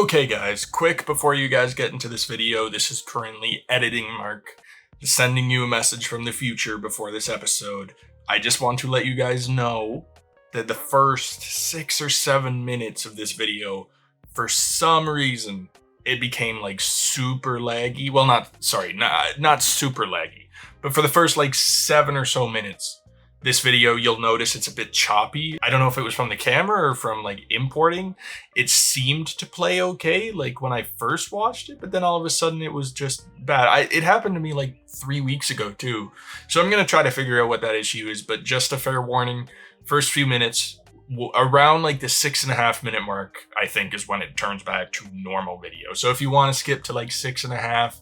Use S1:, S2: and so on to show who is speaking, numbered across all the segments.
S1: Okay guys, quick before you guys get into this video, this is currently editing Mark, sending you a message from the future before this episode. I just want to let you guys know that the first 6 or 7 minutes of this video, for some reason, it became like super laggy. Well, not super laggy, but for the first like 7 or so minutes, this video, you'll notice it's a bit choppy. I don't know if it was from the camera or from like importing. It seemed to play okay, like when I first watched it, but then all of a sudden it was just bad. It happened to me like 3 weeks ago too. So I'm gonna try to figure out what that issue is, but just a fair warning, first few minutes, around like the 6.5 minute mark, I think is when it turns back to normal video. So if you wanna skip to like 6.5,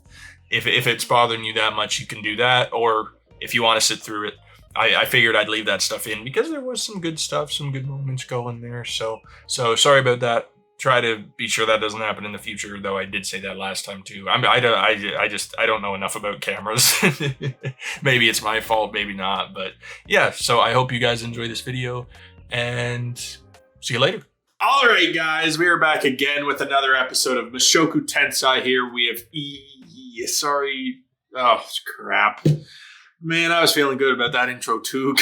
S1: if it's bothering you that much, you can do that. Or if you wanna sit through it, I figured I'd leave that stuff in because there was some good stuff, some good moments going there. So sorry about that. Try to be sure that doesn't happen in the future, though I did say that last time too. I don't know enough about cameras. Maybe it's my fault, maybe not. But yeah, so I hope you guys enjoy this video and see you later. All right, guys, we are back again with another episode of Mushoku Tensei here. We have oh, crap. Man, I was feeling good about that intro too.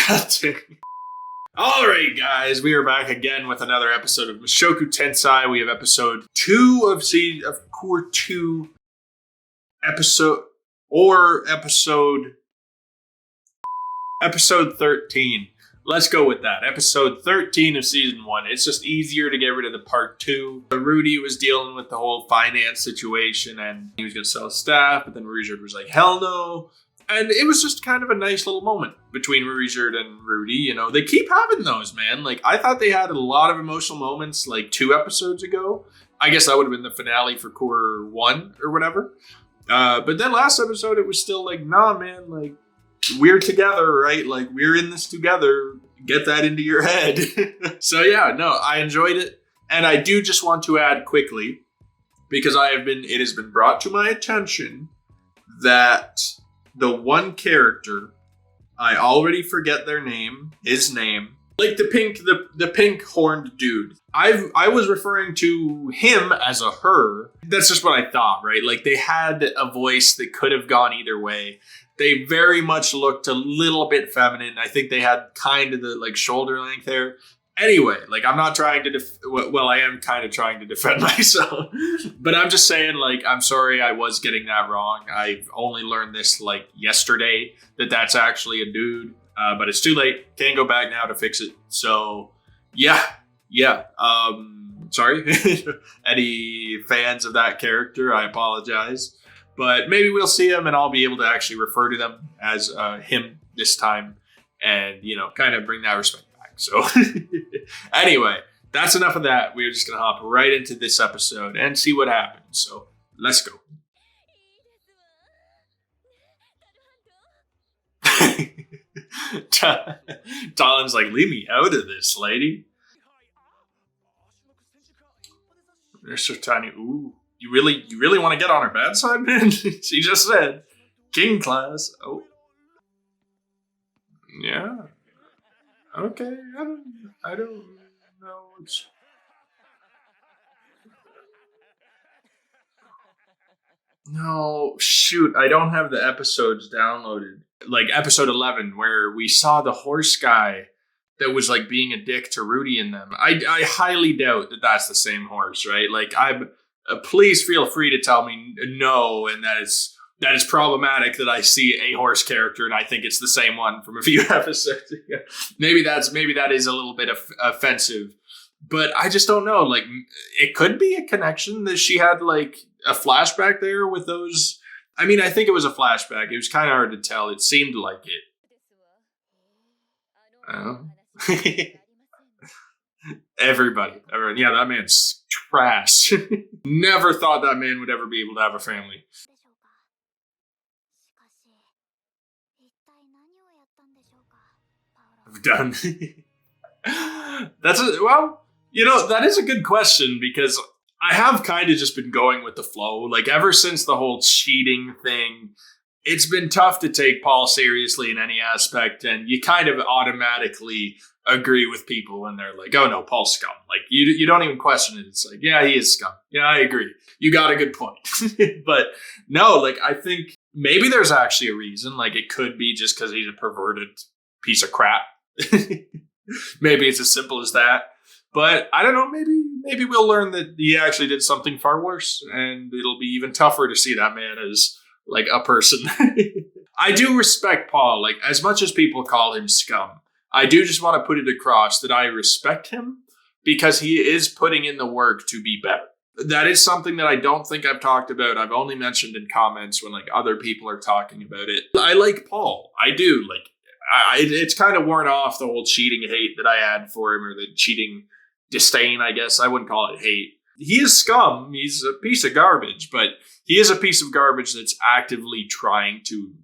S1: All right, guys, we are back again with another episode of Mushoku Tensei. We have episode 2 of Core 2, episode 13. Let's go with that. Episode 13 of season 1. It's just easier to get rid of the part 2. Rudy was dealing with the whole finance situation and he was going to sell his staff, but then Rudy was like, hell no. And it was just kind of a nice little moment between Rudy and Rudy. You know, they keep having those, man. Like, I thought they had a lot of emotional moments like 2 episodes ago. I guess that would have been the finale for Core 1 or whatever. But then last episode, it was still like, nah, man, like, we're together, right? Like, we're in this together. Get that into your head. So, yeah, no, I enjoyed it. And I do just want to add quickly, because it has been brought to my attention that the one character, I already forget his name, like the pink horned dude. I was referring to him as a her. That's just what I thought, right? Like they had a voice that could have gone either way. They very much looked a little bit feminine. I think they had kind of the like shoulder length hair. Anyway, like I'm not trying to, I am kind of trying to defend myself, but I'm just saying, like, I'm sorry I was getting that wrong. I've only learned this like yesterday that's actually a dude, but it's too late. Can't go back now to fix it. So yeah. Sorry. Any fans of that character, I apologize, but maybe we'll see him and I'll be able to actually refer to them as him this time and, you know, kind of bring that respect. So anyway, that's enough of that. We're just going to hop right into this episode and see what happens. So let's go. Talon's like, leave me out of this, lady. They're so tiny. Ooh, you really want to get on her bad side, man? She just said, King class. Oh. Yeah. Okay, I don't know. No, shoot, I don't have the episodes downloaded. Like episode 11, where we saw the horse guy that was like being a dick to Rudy and them. I highly doubt that that's the same horse, right? Like, please feel free to tell me no, and that is problematic that I see a horse character and I think it's the same one from a few episodes ago. Maybe that is a little bit offensive, but I just don't know. Like, it could be a connection that she had like a flashback there with those. I mean, I think it was a flashback. It was kind of hard to tell. It seemed like it. Everybody. Yeah, that man's trash. Never thought that man would ever be able to have a family. Done. That is a good question because I have kind of just been going with the flow. Like ever since the whole cheating thing, it's been tough to take Paul seriously in any aspect, and you kind of automatically agree with people when they're like, oh no, Paul's scum. Like you don't even question it. It's like, yeah, he is scum. Yeah, I agree. You got a good point. But no, like I think maybe there's actually a reason. Like it could be just because he's a perverted piece of crap. Maybe it's as simple as that. But I don't know, maybe we'll learn that he actually did something far worse, and it'll be even tougher to see that man as like a person. I do respect Paul, like as much as people call him scum. I do just want to put it across that I respect him because he is putting in the work to be better. That is something that I don't think I've talked about. I've only mentioned in comments when like other people are talking about it. I like Paul. I do. Like it's kind of worn off, the whole cheating hate that I had for him, or the cheating disdain, I guess. I wouldn't call it hate. He is scum. He's a piece of garbage, but he is a piece of garbage that's actively trying to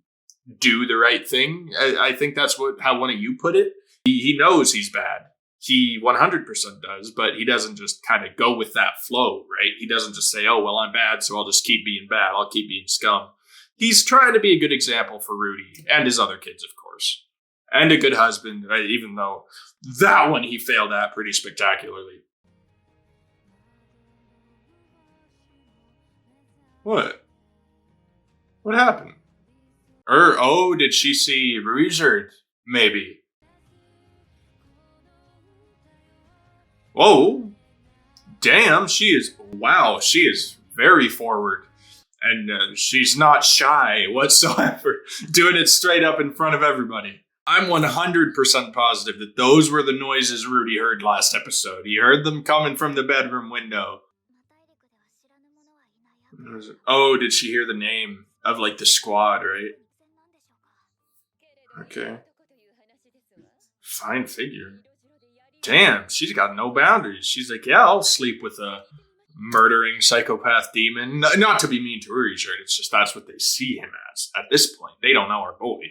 S1: do the right thing. I think that's how one of you put it. He knows he's bad. He 100% does, but he doesn't just kind of go with that flow, right? He doesn't just say, oh, well, I'm bad, so I'll just keep being bad. I'll keep being scum. He's trying to be a good example for Rudy and his other kids, of course. And a good husband, right? Even though that one he failed at pretty spectacularly. What? What happened? Did she see Ruizard? Maybe. Whoa. Damn, she is very forward. And she's not shy whatsoever. Doing it straight up in front of everybody. I'm 100% positive that those were the noises Rudy heard last episode. He heard them coming from the bedroom window. Oh, did she hear the name of like the squad, right? Okay. Fine figure. Damn, she's got no boundaries. She's like, yeah, I'll sleep with a murdering psychopath demon. Not to be mean to Richard, it's just that's what they see him as at this point. They don't know our boy.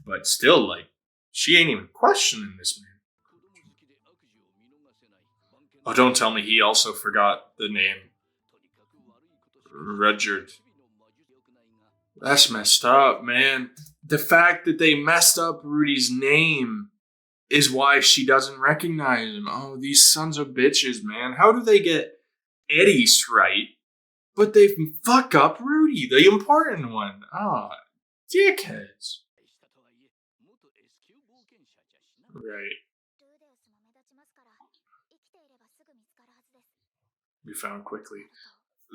S1: But still, like, she ain't even questioning this man. Oh, don't tell me he also forgot the name. Rudyard. That's messed up, man. The fact that they messed up Rudy's name is why she doesn't recognize him. Oh, these sons of bitches, man. How do they get Eddie's right, but they fuck up Rudy, the important one? Oh, dickheads. Right. Be found quickly.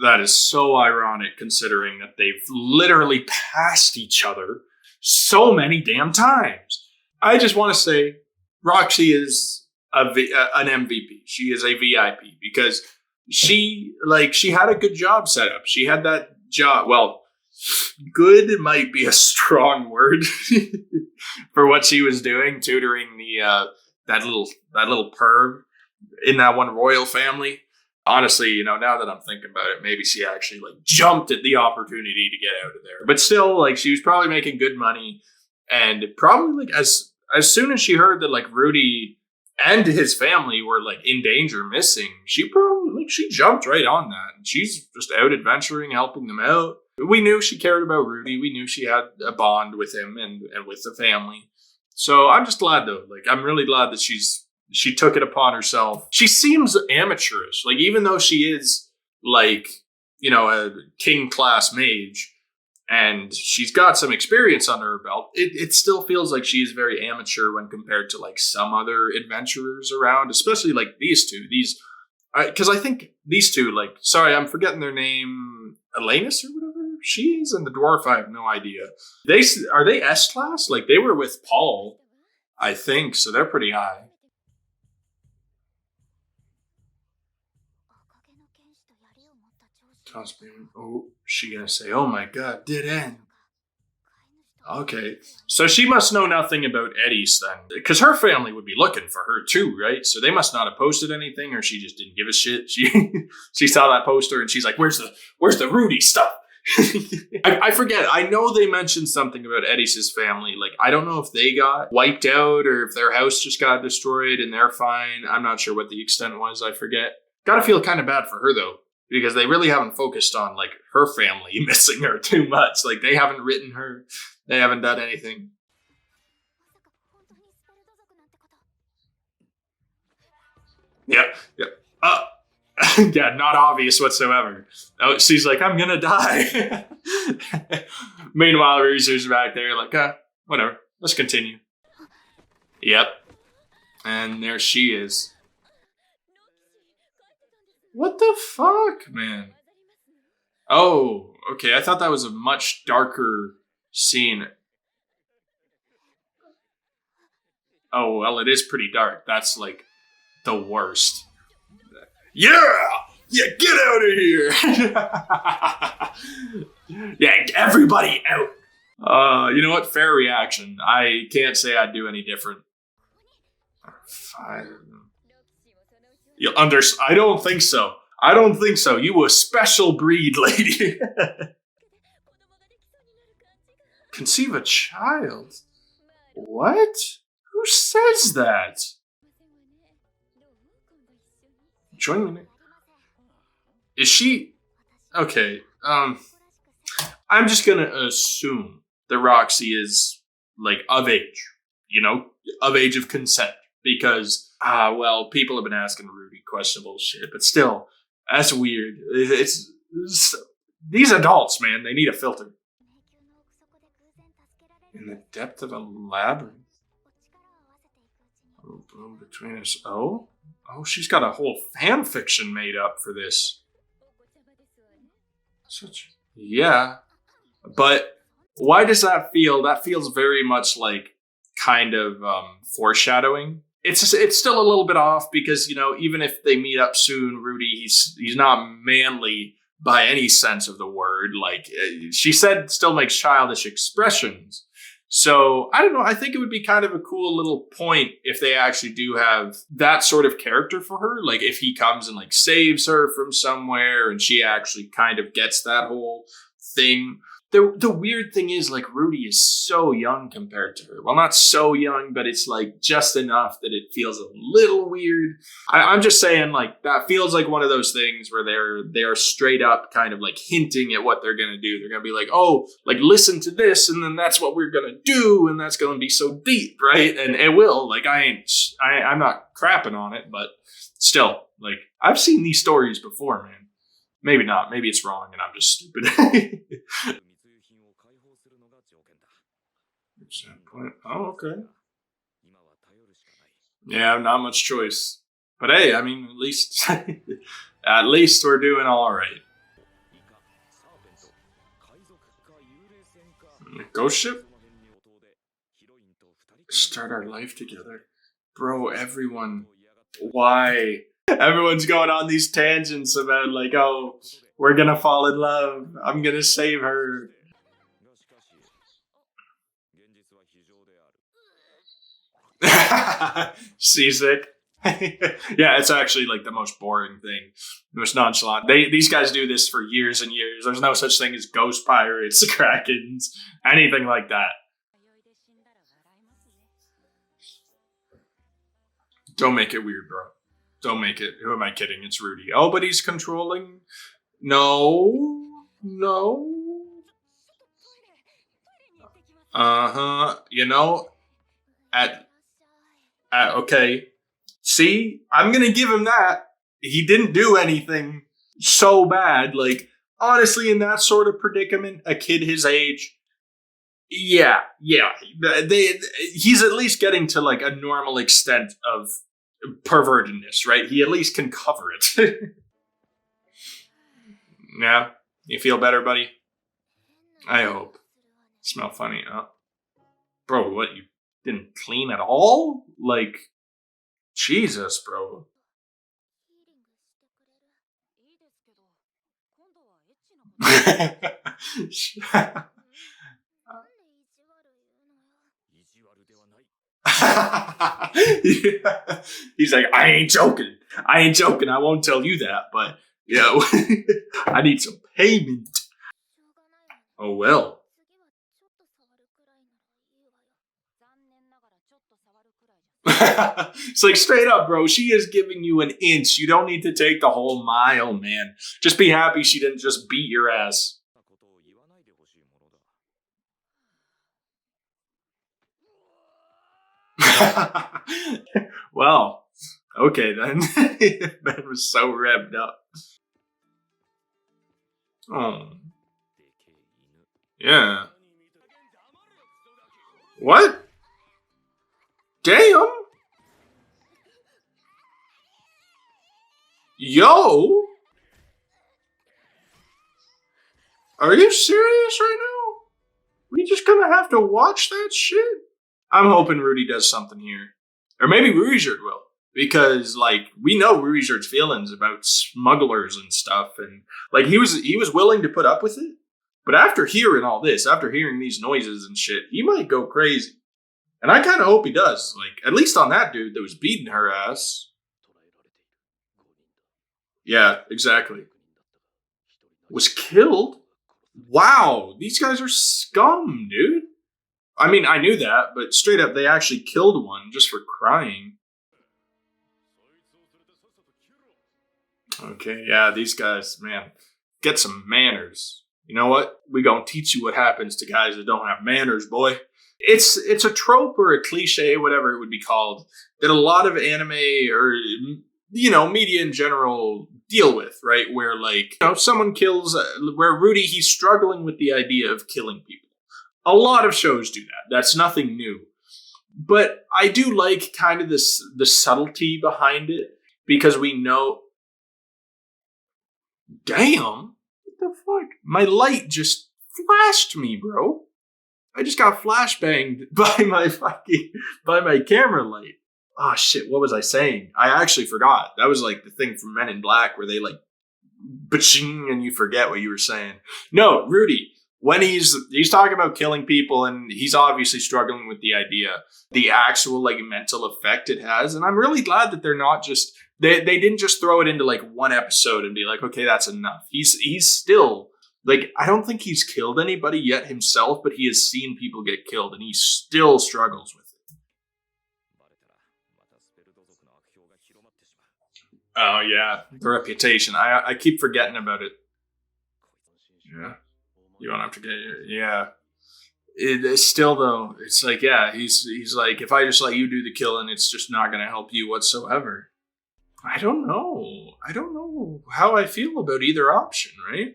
S1: That is so ironic considering that they've literally passed each other so many damn times. I just want to say Roxy is an MVP. She is a VIP because she had a good job set up. She had that job. Well, good might be a strong word for what she was doing, tutoring the that little perv in that one royal family. Honestly, now that I'm thinking about it, maybe she actually jumped at the opportunity to get out of there. But still, she was probably making good money, and probably as soon as she heard that Rudy and his family were in danger, missing, she probably she jumped right on that. And she's just out adventuring, helping them out. We knew she cared about Rudy. We knew she had a bond with him and with the family. So I'm just glad though. I'm really glad that she took it upon herself. She seems amateurish. Even though she is a king class mage and she's got some experience under her belt, it still feels like she is very amateur when compared to some other adventurers around, especially these two. Because I think these two, sorry, I'm forgetting their name, Elenus or whatever she is, and the dwarf, I have no idea. Are they S class? They were with Paul, I think, so they're pretty high. Oh, she gonna say, oh my god, dead end. Okay, so she must know nothing about Eddie's then, because her family would be looking for her too, right? So they must not have posted anything, or she just didn't give a shit. She saw that poster and she's like, where's the Rudy stuff? I forget. I know they mentioned something about Eddie's family. I don't know if they got wiped out or if their house just got destroyed and they're fine. I'm not sure what the extent was. I forget. Gotta feel kind of bad for her though, because they really haven't focused on her family missing her too much. They haven't written her. They haven't done anything. Yep. Yep. Yeah, not obvious whatsoever. Oh, she's like, I'm gonna die. Meanwhile, Reese's back there, like, whatever. Let's continue. Yep. And there she is. What the fuck, man? Oh, okay. I thought that was a much darker scene. Oh, well, it is pretty dark. That's like the worst. Yeah! Yeah, get out of here! Yeah, everybody out! You know what? Fair reaction. I can't say I'd do any different. Fine. I don't think so. I don't think so. You a special breed, lady. Conceive a child? What? Who says that? Join me. Is she okay? I'm just gonna assume that Roxy is like of age, of age of consent, because well, people have been asking Rudy questionable shit, but still, that's weird. It's these adults, man. They need a filter. In the depth of a labyrinth. Bloom between us. Oh, she's got a whole fan fiction made up for this. Yeah, but why does that feel? That feels very much like kind of foreshadowing. It's still a little bit off because even if they meet up soon, Rudy he's not manly by any sense of the word. Like she said, still makes childish expressions. So, I don't know, I think it would be kind of a cool little point if they actually do have that sort of character for her. Like, if he comes and, like, saves her from somewhere and she actually kind of gets that whole thing. The weird thing is, like, Rudy is so young compared to her. Well, not so young, but it's, like, just enough that it feels a little weird. I'm just saying, like, that feels like one of those things where they're straight up kind of, like, hinting at what they're going to do. They're going to be like, oh, like, listen to this, and then that's what we're going to do, and that's going to be so deep, right? And it will. Like, I'm not crapping on it, but still, like, I've seen these stories before, man. Maybe not. Maybe it's wrong, and I'm just stupid. Oh, okay. Yeah, not much choice. But hey, I mean, at least we're doing all right. Ghost ship? Start our life together. Bro, everyone. Why? Everyone's going on these tangents about like, oh, we're gonna fall in love. I'm gonna save her. Seasick. Yeah, it's actually like the most boring thing, the most nonchalant. These guys do this for years and years. There's no such thing as ghost pirates, krakens, anything like that. Don't make it weird, bro. Don't make it. Who am I kidding? It's Rudy. Oh, but he's controlling. No. Okay. See, I'm gonna give him that. He didn't do anything so bad. Like, honestly, in that sort of predicament, a kid his age, yeah. He's at least getting to like a normal extent of pervertedness, right? He at least can cover it. Yeah, you feel better, buddy? I hope. Smell funny, huh? Bro, what, you didn't clean at all? Like, Jesus, bro. Yeah. He's like, I ain't joking. I won't tell you that, but yeah, I need some payment. Oh well. It's like straight up, bro. She is giving you an inch. You don't need to take the whole mile, man. Just be happy she didn't just beat your ass. Well, Okay, then. Ben was so revved up. Oh. Yeah. What? Damn! Yo! Are you serious right now? We just gonna have to watch that shit? I'm hoping Rudy does something here. Or maybe Ruijerd will. Because, like, we know Ruijerd's feelings about smugglers and stuff, and like he was willing to put up with it. But after hearing all this, after hearing these noises and shit, he might go crazy. And I kinda hope he does. Like, at least on that dude that was beating her ass. Yeah, exactly. Was killed? Wow, these guys are scum, dude. I mean, I knew that, but straight up, they actually killed one just for crying. Okay, yeah, these guys, man, get some manners. You know what? We gonna teach you what happens to guys that don't have manners, boy. It's a trope or a cliche, whatever it would be called, that a lot of anime or media in general deal with, right? Where like someone kills, where Rudy he's struggling with the idea of killing people. A lot of shows do that. That's nothing new. But I do like kind of the subtlety behind it because we know. Damn! What the fuck? My light just flashed me, bro. I just got flashbanged by my camera light. Oh shit, what was I saying? I actually forgot. That was like the thing from Men in Black where they like ba-ching and you forget what you were saying. No, Rudy, when he's talking about killing people and he's obviously struggling with the idea, the actual like mental effect it has, and I'm really glad that they're not just they didn't just throw it into like one episode and be like, okay, that's enough. He's still like, I don't think he's killed anybody yet himself, but he has seen people get killed and he still struggles with it. Oh yeah, the reputation. I keep forgetting about it. Yeah. You don't have to get it. Yeah. It's still though, it's like, yeah, he's like, if I just let you do the killing, it's just not gonna help you whatsoever. I don't know. I don't know how I feel about either option, right?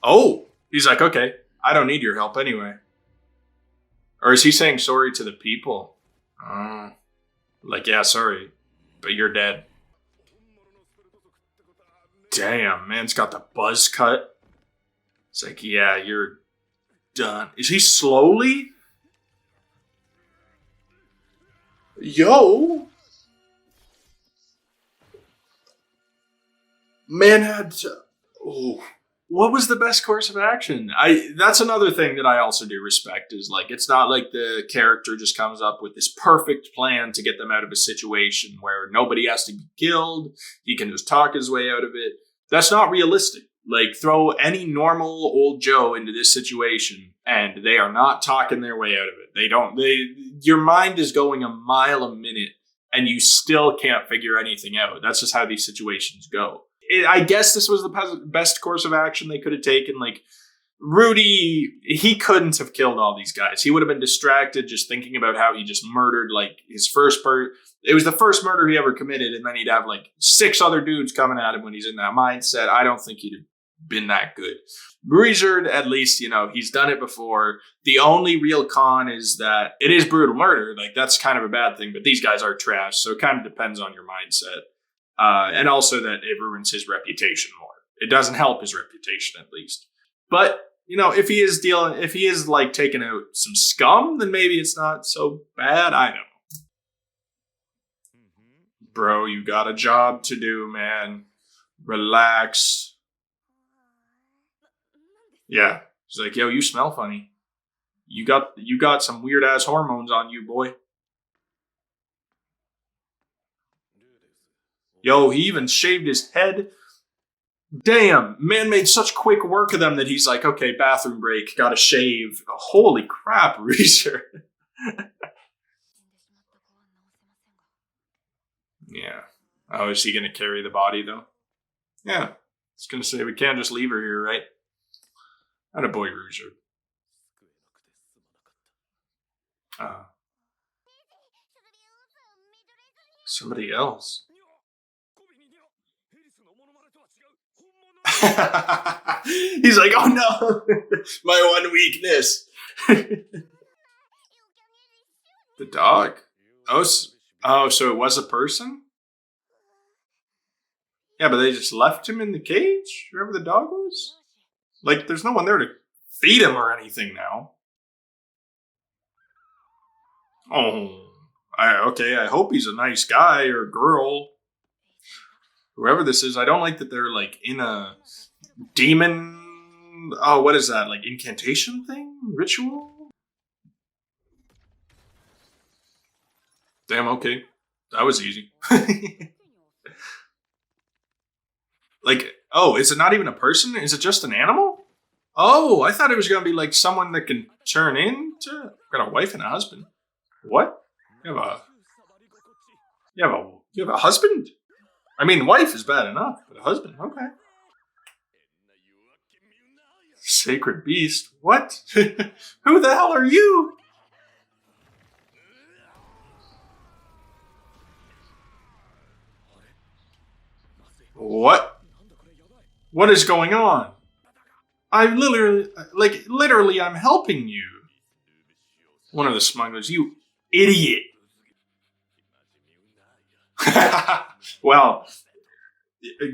S1: Oh, he's like, okay, I don't need your help anyway. Or is he saying sorry to the people? Oh, like, yeah, sorry, but you're dead. Damn, man's got the buzz cut. It's like, yeah, you're done. Is he slowly? Yo! Man had to... Oh. What was the best course of action? That's another thing that I also do respect is like it's not like the character just comes up with this perfect plan to get them out of a situation where nobody has to be killed. He can just talk his way out of it. That's not realistic. Like throw any normal old Joe into this situation and they are not talking their way out of it. Your mind is going a mile a minute and you still can't figure anything out. That's just how these situations go. I guess this was the best course of action they could have taken. Like, Rudy, he couldn't have killed all these guys. He would have been distracted just thinking about how he just murdered, like, his first It was the first murder he ever committed, and then he'd have, like, 6 other dudes coming at him when he's in that mindset. I don't think he'd have been that good. Ruijerd, at least, he's done it before. The only real con is that it is brutal murder. Like, that's kind of a bad thing, but these guys are trash, so it kind of depends on your mindset. And also that it ruins his reputation more. It doesn't help his reputation, at least. But, if he is like taking out some scum, then maybe it's not so bad. I don't know. Bro, you got a job to do, man. Relax. Yeah. She's like, yo, you smell funny. You got some weird ass hormones on you, boy. Yo, he even shaved his head. Damn, man made such quick work of them that he's like, okay, bathroom break, gotta shave. Holy crap, Reezer. Yeah. Oh, is he gonna carry the body, though? Yeah. I was gonna say, we can't just leave her here, right? Attaboy, Reezer. Somebody else. He's like, oh no, my one weakness. The dog. Oh, so it was a person? Yeah, but they just left him in the cage, wherever the dog was? Like, there's no one there to feed him or anything now. Oh, I hope he's a nice guy or girl. Whoever this is, I don't like that they're, like, in a demon... Oh, what is that? Like, incantation thing? Ritual? Damn, okay. That was easy. Like, oh, is it not even a person? Is it just an animal? Oh, I thought it was going to be, like, someone that can turn into... I've got a wife and a husband. What? You have a husband? I mean, wife is bad enough, but a husband, okay. Sacred beast? What? Who the hell are you? What? What is going on? I'm literally, I'm helping you. One of the smugglers, you idiot. Well,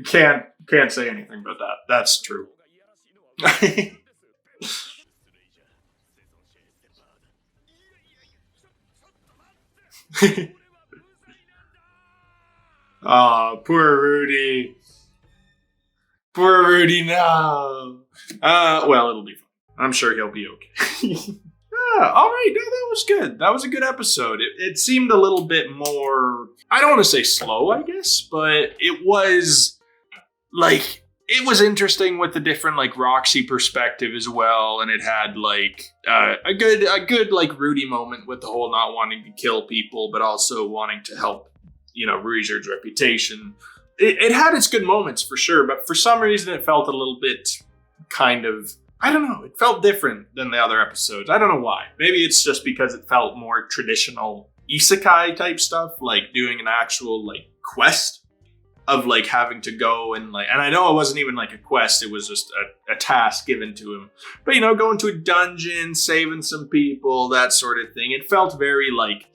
S1: can't say anything about that. That's true. Oh, poor Rudy. Poor Rudy, no. Well, it'll be fine. I'm sure he'll be okay. Yeah, all right. No, that was good. That was a good episode. It seemed a little bit more, I don't want to say slow, I guess, but it was like, it was interesting with the different like Roxy perspective as well. And it had like a good like Rudy moment with the whole not wanting to kill people, but also wanting to help, you know, Rudy's reputation. It had its good moments for sure, but for some reason it felt a little bit kind of, I don't know, it felt different than the other episodes. I don't know why. Maybe it's just because it felt more traditional isekai type stuff, like doing an actual like quest of like having to go and like, and I know it wasn't even like a quest, it was just a task given to him. But you know, going to a dungeon, saving some people, that sort of thing. It felt very like,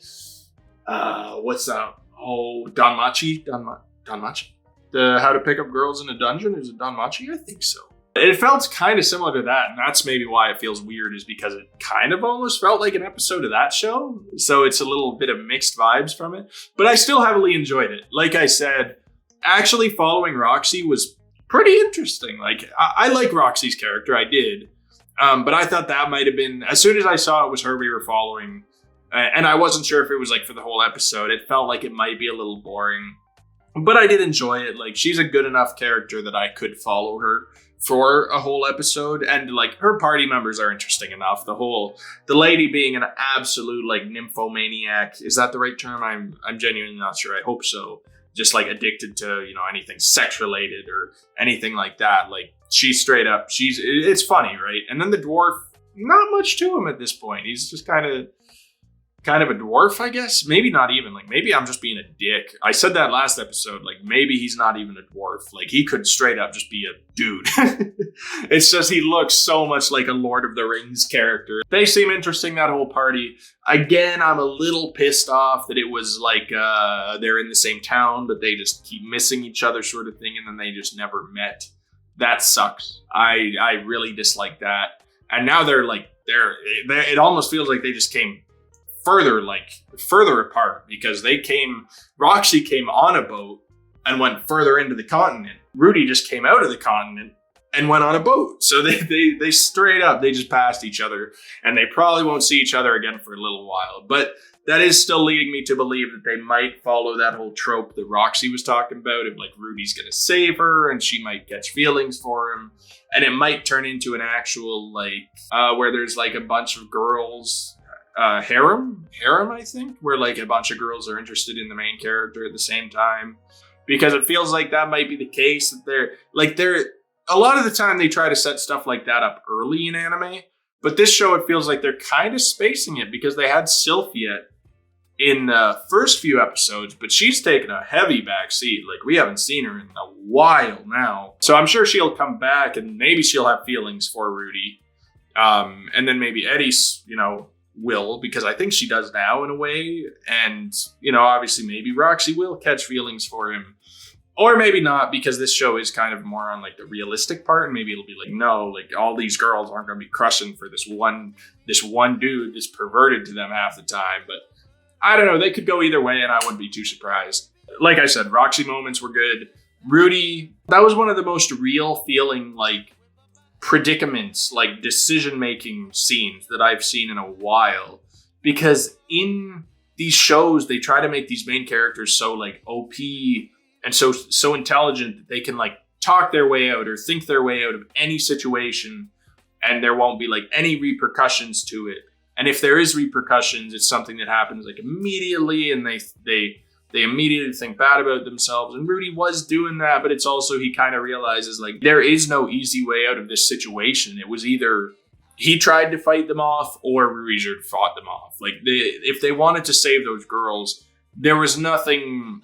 S1: what's that? Oh, Danmachi? Danmachi? The How to Pick Up Girls in a Dungeon? Is it Danmachi? I think so. It felt kind of similar to that, and that's maybe why it feels weird, is because it kind of almost felt like an episode of that show. So it's a little bit of mixed vibes from it. But I still heavily enjoyed it. Like I said, actually following Roxy was pretty interesting. Like, I like Roxy's character, I did. But I thought that might have been, as soon as I saw it was her we were following, and I wasn't sure if it was like for the whole episode, it felt like it might be a little boring. But I did enjoy it. Like, she's a good enough character that I could follow her for a whole episode, and like her party members are interesting enough. The lady being an absolute like nymphomaniac, is that the right term? I'm genuinely not sure. I hope so. Just like addicted to, you know, anything sex related or anything like that. Like, she's straight up, it's funny, right? And then the dwarf, not much to him at this point. He's just kind of a dwarf, I guess. Maybe not even. Like, maybe I'm just being a dick. I said that last episode. Like, maybe he's not even a dwarf. Like, he could straight up just be a dude. It's just he looks so much like a Lord of the Rings character. They seem interesting, that whole party. Again, I'm a little pissed off that it was like they're in the same town, but they just keep missing each other sort of thing, and then they just never met. That sucks. I really dislike that. And now they're it almost feels like they just came further apart, because Roxy came on a boat and went further into the continent. Rudy just came out of the continent and went on a boat. So they straight up, they just passed each other, and they probably won't see each other again for a little while. But that is still leading me to believe that they might follow that whole trope that Roxy was talking about, of like Rudy's gonna save her and she might catch feelings for him. And it might turn into an actual like, where there's like a bunch of girls, harem, I think, where like a bunch of girls are interested in the main character at the same time, because it feels like that might be the case. That they're a lot of the time they try to set stuff like that up early in anime, but this show, it feels like they're kind of spacing it, because they had Sylphia in the first few episodes, but she's taken a heavy back seat. Like, we haven't seen her in a while now. So I'm sure she'll come back and maybe she'll have feelings for Rudy. And then maybe Eddie's, will, because I think she does now in a way. And, obviously maybe Roxy will catch feelings for him. Or maybe not, because this show is kind of more on like the realistic part, and maybe it'll be like, no, like all these girls aren't going to be crushing for this one dude that's perverted to them half the time. But I don't know, they could go either way, and I wouldn't be too surprised. Like I said, Roxy moments were good. Rudy, that was one of the most real feeling like predicaments, like decision-making scenes that I've seen in a while. Because in these shows, they try to make these main characters so like OP and so intelligent that they can like talk their way out or think their way out of any situation, and there won't be like any repercussions to it. And if there is repercussions, it's something that happens like immediately, and they immediately think bad about themselves. And Rudy was doing that, but it's also he kind of realizes like there is no easy way out of this situation. It was either he tried to fight them off or Rudy fought them off. Like if they wanted to save those girls, there was nothing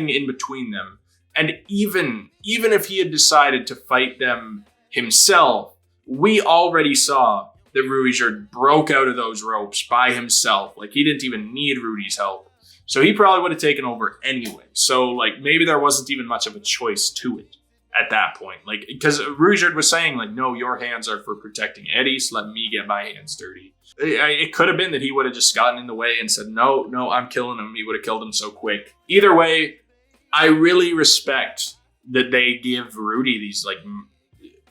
S1: in between them. And even if he had decided to fight them himself, we already saw that Rudy broke out of those ropes by himself. Like, he didn't even need Rudy's help. So he probably would have taken over anyway. So like maybe there wasn't even much of a choice to it at that point. Like, because Rudy was saying like, no, your hands are for protecting Eddie, so let me get my hands dirty. It could have been that he would have just gotten in the way and said, no, I'm killing him. He would have killed him so quick. Either way, I really respect that they give Rudy these like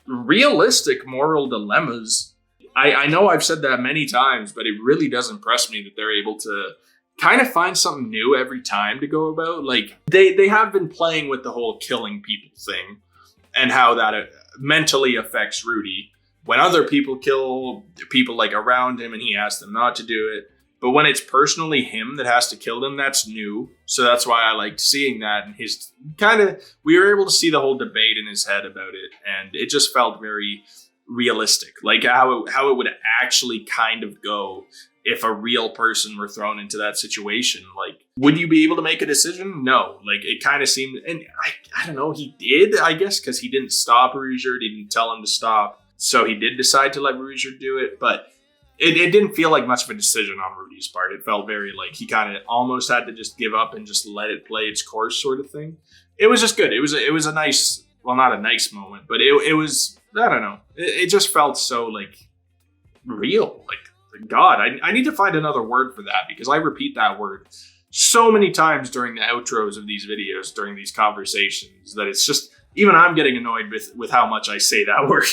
S1: realistic moral dilemmas. I know I've said that many times, but it really does impress me that they're able to kind of find something new every time to go about. Like, they have been playing with the whole killing people thing and how that mentally affects Rudy. When other people kill people like around him and he asks them not to do it. But when it's personally him that has to kill them, that's new. So that's why I liked seeing that. And his we were able to see the whole debate in his head about it. And it just felt very realistic. Like how it would actually kind of go if a real person were thrown into that situation. Like, would you be able to make a decision? No. Like, it kind of seemed, and I don't know, he did, I guess, because he didn't stop Rudy, he didn't tell him to stop. So he did decide to let Rudy do it, but it didn't feel like much of a decision on Rudy's part. It felt very like he kind of almost had to just give up and just let it play its course sort of thing. It was just good. It was a nice, well, not a nice moment, but it was, I don't know. It just felt so like real. Like, God, I need to find another word for that, because I repeat that word so many times during the outros of these videos, during these conversations, that it's just, even I'm getting annoyed with how much I say that word.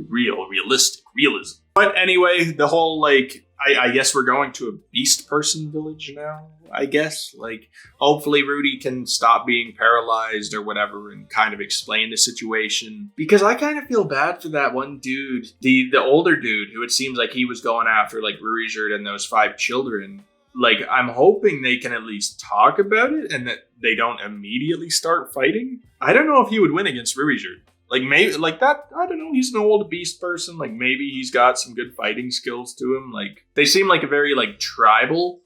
S1: Realistic, realism. But anyway, the whole, like, I guess we're going to a beast person village now, I guess. Like, hopefully Rudy can stop being paralyzed or whatever and kind of explain the situation. Because I kind of feel bad for that one dude, the older dude, who it seems like he was going after, like, Rudy and those 5 children. Like, I'm hoping they can at least talk about it and that they don't immediately start fighting. I don't know if he would win against Rudy. Like, maybe, like that, I don't know, he's an old beast person. Like, maybe he's got some good fighting skills to him. Like, they seem like a very, like, tribal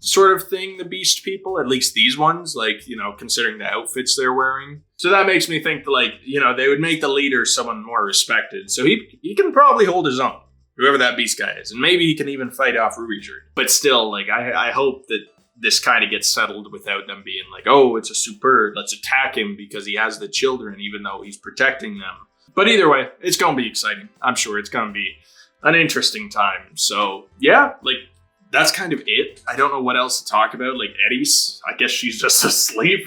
S1: sort of thing, the beast people, at least these ones, like, considering the outfits they're wearing. So that makes me think that, like, they would make the leader someone more respected. So he can probably hold his own, whoever that beast guy is. And maybe he can even fight off Rudy. But still, like, I hope that this kind of gets settled without them being like, oh, it's a super, let's attack him because he has the children, even though he's protecting them. But either way, it's going to be exciting. I'm sure it's going to be an interesting time. So yeah, like, that's kind of it. I don't know what else to talk about. Like, Eddie's, I guess she's just asleep.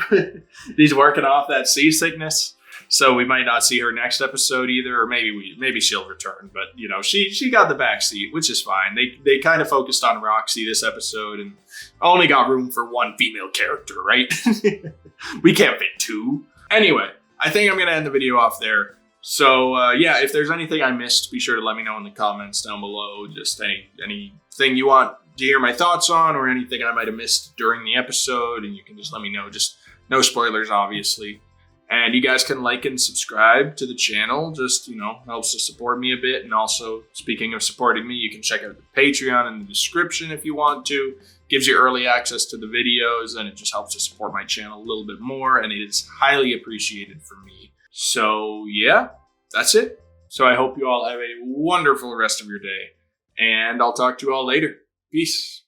S1: He's working off that seasickness. So we might not see her next episode either, or maybe she'll return. But she got the back seat, which is fine. They kind of focused on Roxy this episode and only got room for 1 female character, right? We can't fit 2. Anyway, I think I'm gonna end the video off there. So yeah, if there's anything I missed, be sure to let me know in the comments down below. Just anything you want to hear my thoughts on, or anything I might have missed during the episode, and you can just let me know. Just no spoilers, obviously. And you guys can like and subscribe to the channel. Just, helps to support me a bit. And also, speaking of supporting me, you can check out the Patreon in the description if you want to. gives you early access to the videos, and it just helps to support my channel a little bit more, and it is highly appreciated for me. So yeah, that's it. So I hope you all have a wonderful rest of your day, and I'll talk to you all later. Peace.